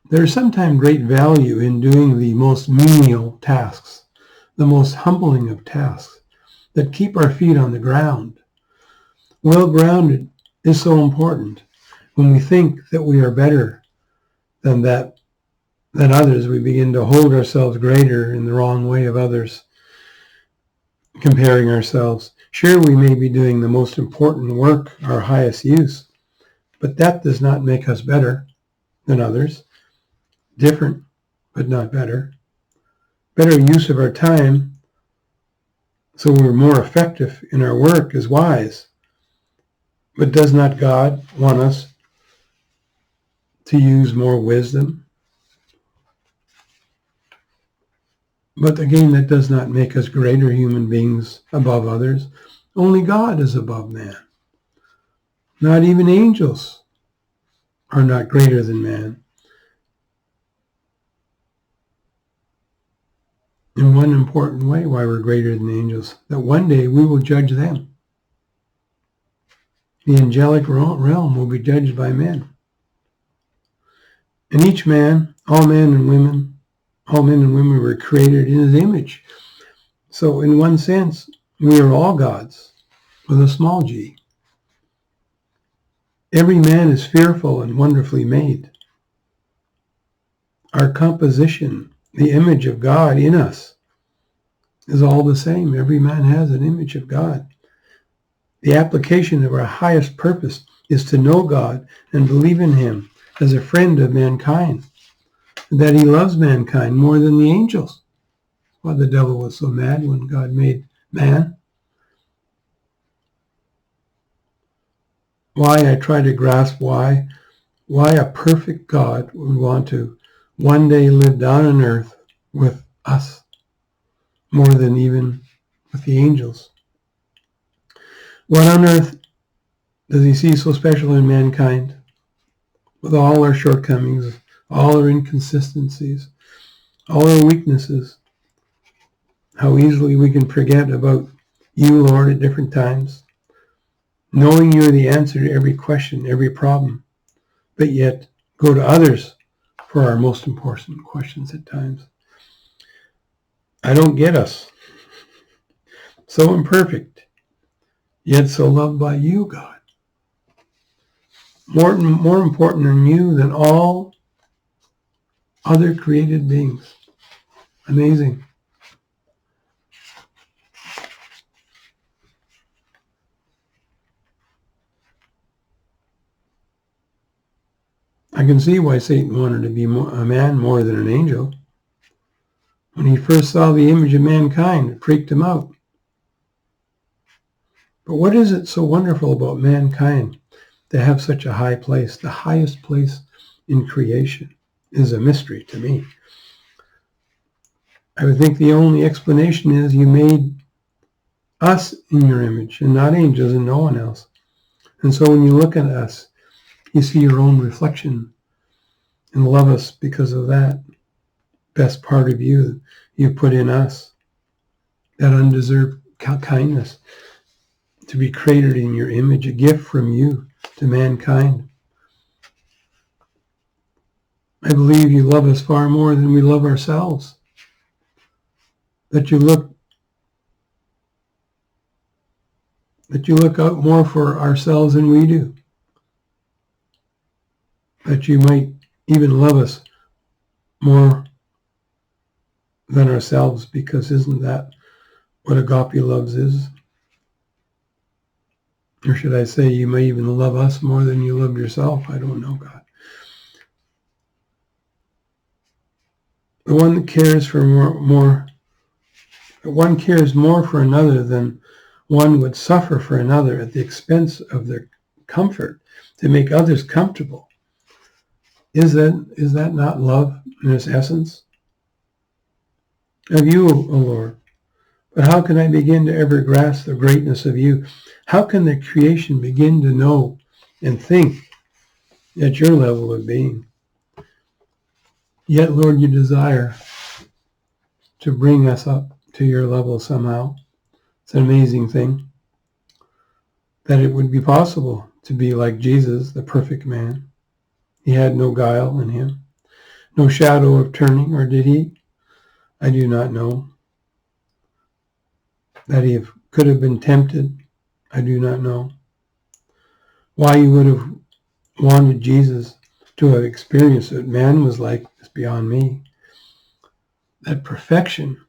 There is sometimes great value in doing the most menial tasks, the most humbling of tasks that keep our feet on the ground. Well grounded is so important. When we think that we are better than others, we begin to hold ourselves greater in the wrong way of others, comparing ourselves. Sure, we may be doing the most important work, our highest use, but that does not make us better than others. Different, but not better. Better use of our time, so we're more effective in our work, is wise. But does not God want us to use more wisdom? But again, that does not make us greater human beings above others. Only God is above man. Not even angels are not greater than man. In one important way, why we're greater than angels, that one day we will judge them. The angelic realm will be judged by men. And each man, all men and women were created in his image. So in one sense, we are all gods with a small g. Every man is fearful and wonderfully made. Our composition, the image of God in us, is all the same. Every man has an image of God. The application of our highest purpose is to know God and believe in him as a friend of mankind, that he loves mankind more than the angels. Why the devil was so mad when God made man. Why I try to grasp why a perfect God would want to one day live down on earth with us more than even with the angels. What on earth does he see so special in mankind? With all our shortcomings, all our inconsistencies, all our weaknesses, how easily we can forget about you, Lord, at different times, knowing you're the answer to every question, every problem, but yet go to others for our most important questions at times. I don't get us. So imperfect, yet so loved by you, God. More important than you, than all other created beings. Amazing. I can see why Satan wanted to be a man more than an angel. When he first saw the image of mankind, it freaked him out. But what is it so wonderful about mankind to have such a high place? The highest place in creation is a mystery to me. I would think the only explanation is you made us in your image and not angels and no one else. And so when you look at us, you see your own reflection and love us because of that best part of you put in us, that undeserved kindness to be created in your image, a gift from you to mankind. I believe you love us far more than we love ourselves. That you look out more for ourselves than we do. That you might even love us more than ourselves, because isn't that what agape loves is? Or should I say you may even love us more than you love yourself? I don't know, God. The one that cares for one cares more for another than one would suffer for another at the expense of their comfort to make others comfortable. Is that not love in its essence? Of you, O Lord. But how can I begin to ever grasp the greatness of you? How can the creation begin to know and think at your level of being? Yet, Lord, you desire to bring us up to your level somehow. It's an amazing thing that it would be possible to be like Jesus, the perfect man. He had no guile in him. no shadow of turning, or did he? I do not know. That he could have been tempted, I do not know. Why you would have wanted Jesus to have experienced what man was like is beyond me. That perfection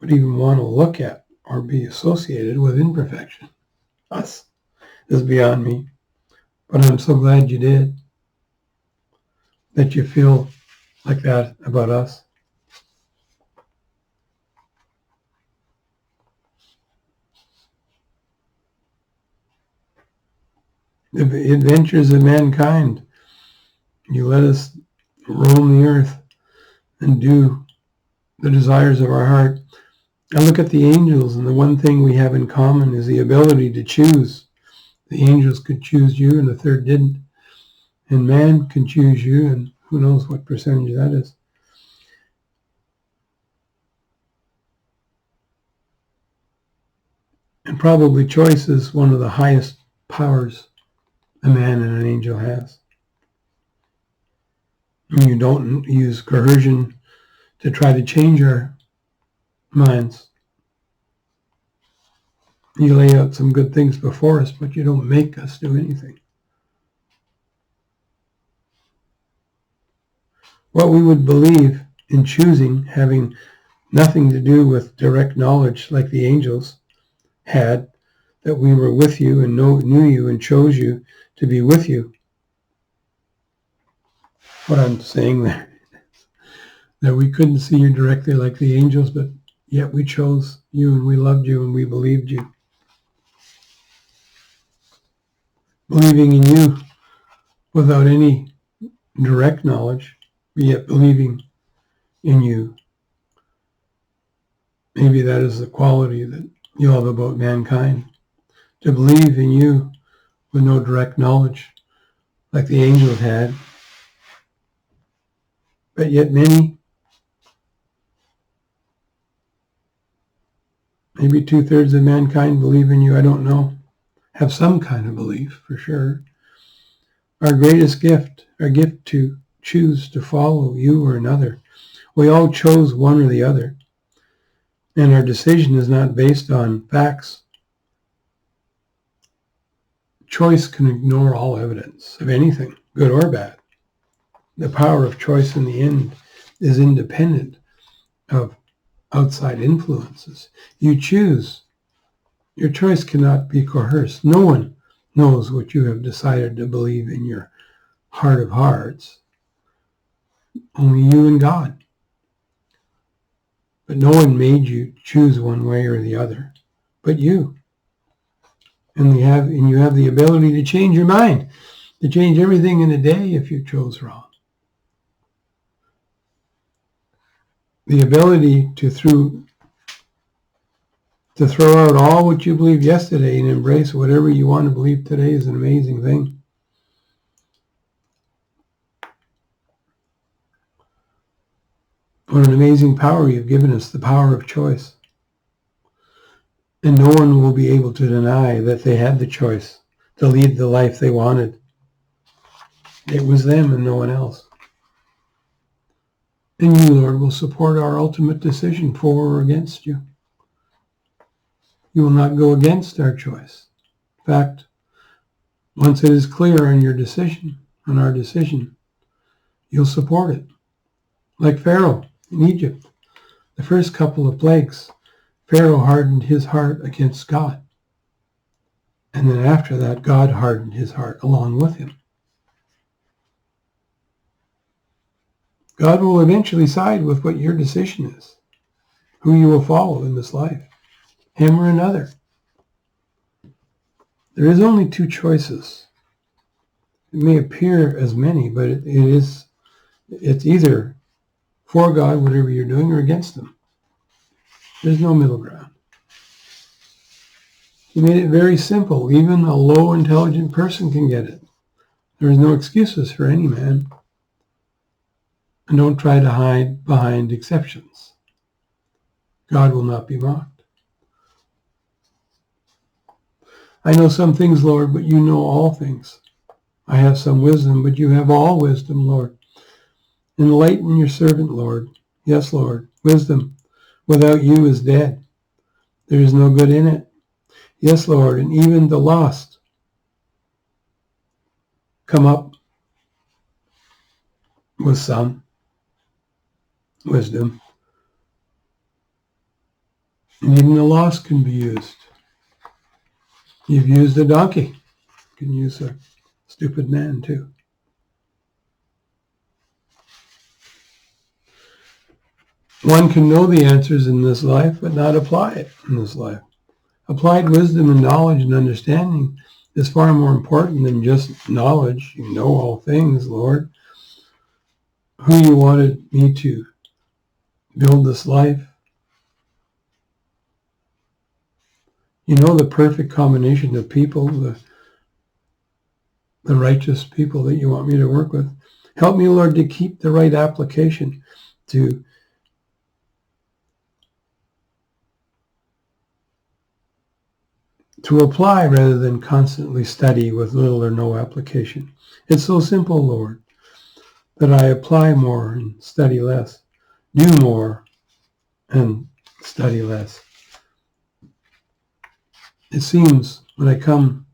would even want to look at or be associated with imperfection, us, is beyond me. But I'm so glad you did, that you feel like that about us. The adventures of mankind, you let us roam the earth and do the desires of our heart. I look at the angels, and the one thing we have in common is the ability to choose. The angels could choose you, and the third didn't. And man can choose you, and who knows what percentage that is. And probably choice is one of the highest powers a man and an angel has. And you don't use coercion to try to change our minds. You lay out some good things before us, but you don't make us do anything. What we would believe in choosing, having nothing to do with direct knowledge like the angels had, that we were with you and knew you and chose you to be with you. What I'm saying there is that we couldn't see you directly like the angels, but yet we chose you and we loved you and we believed you. Believing in you without any direct knowledge, but yet believing in you. Maybe that is the quality that you love about mankind. To believe in you with no direct knowledge, like the angels had. But yet many, maybe 2/3 of mankind believe in you, I don't know. Have some kind of belief, for sure. Our greatest gift, our gift to choose to follow you or another. We all chose one or the other. And our decision is not based on facts. Choice can ignore all evidence of anything, good or bad. The power of choice in the end is independent of outside influences. You choose. Your choice cannot be coerced. No one knows what you have decided to believe in your heart of hearts. Only you and God. But no one made you choose one way or the other, but you. And you have the ability to change your mind, to change everything in a day if you chose wrong. The ability to throw out all what you believed yesterday and embrace whatever you want to believe today is an amazing thing. What an amazing power you've given us, the power of choice. And no one will be able to deny that they had the choice to lead the life they wanted. It was them and no one else. And you, Lord, will support our ultimate decision for or against you. You will not go against our choice. In fact, once it is clear on your decision, on our decision, you'll support it. Like Pharaoh in Egypt, the first couple of plagues, Pharaoh hardened his heart against God. And then after that, God hardened his heart along with him. God will eventually side with what your decision is, who you will follow in this life, him or another. There is only two choices. It may appear as many, but it's either for God, whatever you're doing, or against him. There's no middle ground. He made it very simple. Even a low intelligent person can get it. There is no excuses for any man. And don't try to hide behind exceptions. God will not be mocked. I know some things, Lord, but you know all things. I have some wisdom, but you have all wisdom, Lord. Enlighten your servant, Lord. Yes, Lord. Wisdom without you is dead. There is no good in it. Yes, Lord. And even the lost come up with some wisdom. And even the lost can be used. You've used a donkey. You can use a stupid man too. One can know the answers in this life, but not apply it in this life. Applied wisdom and knowledge and understanding is far more important than just knowledge. You know all things, Lord. Who you wanted me to build this life. You know the perfect combination of people, the righteous people that you want me to work with. Help me, Lord, to keep the right application, to apply rather than constantly study with little or no application. It's so simple, Lord, that I apply more and study less, do more and study less. It seems when I come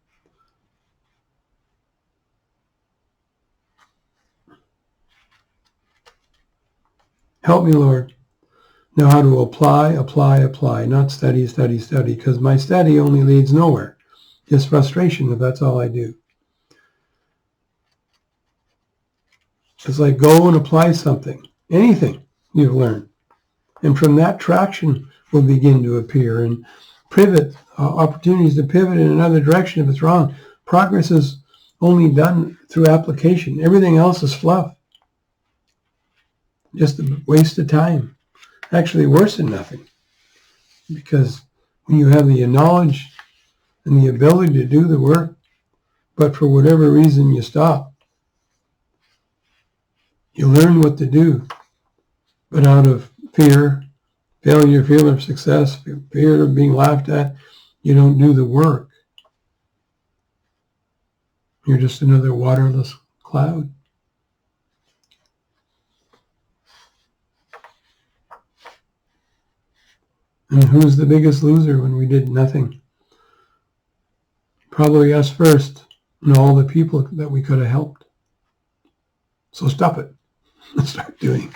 help me, Lord, know how to apply, not study, because my study only leads nowhere. Just frustration if that's all I do. It's like go and apply something, anything you've learned. And from that traction will begin to appear and pivot, opportunities to pivot in another direction if it's wrong. Progress is only done through application. Everything else is fluff. Just a waste of time. Actually worse than nothing. Because when you have the knowledge and the ability to do the work, but for whatever reason you stop, you learn what to do, but out of fear, failure, fear of success, fear of being laughed at, you don't do the work. You're just another waterless cloud. And who's the biggest loser when we did nothing? Probably us first, and all the people that we could have helped. So stop it and start doing.